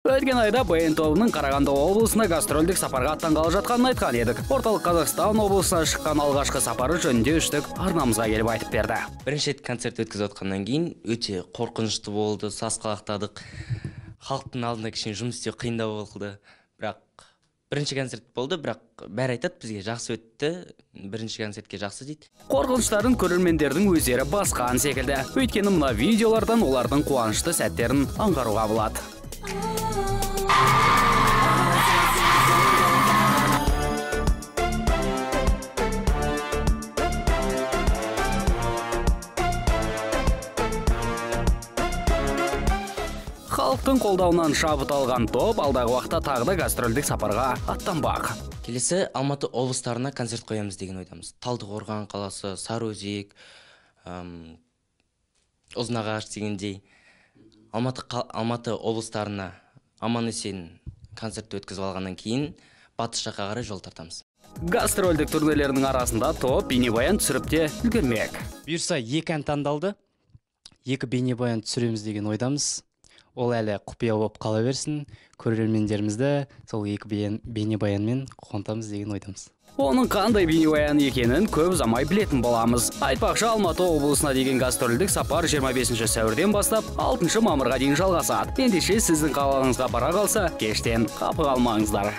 Өткен айда БН тобының Қарағанды облысына гастрольдік сапарға аттанғалы жатқанын айтқан едік. Орталық Қазақстан облысына шыққан алғашқы сапары жөнінде үштік арнамызға келіп айтып берді. Бірінші рет концерт өткізіп отқаннан кейін өте қорқынышты болды, сасқалақтадық. Халықтың алдында кішкене жұмыс істеу қиындау болды. Бірақ бірінші концерт болды, бірақ бәрі айтады бізге жақсы өтті, бірінші концертке жақсы дейді. Қорқыныштарын көрермендердің өздері басқан секілді. Өйткені мына видеолардан олардың қуанышты сәттерін аңғаруға болады. Халықтың қолдауынан шабыт алған топ алдағы уақытта тағы да гастрольдік сапарға аттанбақ. Келесі Алматы облыстарына концерт қоямыз деген ойдамыз. Талдықорған қаласы, Сарыөзек, Ұзынағаш дегендей Алматы облыстарына аман-есен концерт өткізіп алғаннан кейін батыс жаққа қарай жол тартамыз. Гастрольдік турнелердің арасында топ бейнебаян түсіріп те үлгермек. Бұйырса 2 ән таңдалды. 2 бейнебаян түсіреміз деген ойдамыз. Ол әлі құпия болып қала берсін. Көрермендерімізді сол 2 бейнебаянмен қуантамыз деген ойдамыз. Оның қандай бейнебаян екенін көп ұзамай білетін боламыз. Айтпақшы, Алматы облысына деген гастрольдік сапар 25 сәуірден бастап 6 мамырға дейін жалғасады. Ендеше сіздің қалаңызға бара қалса, кештен қапы қалмаңыздар.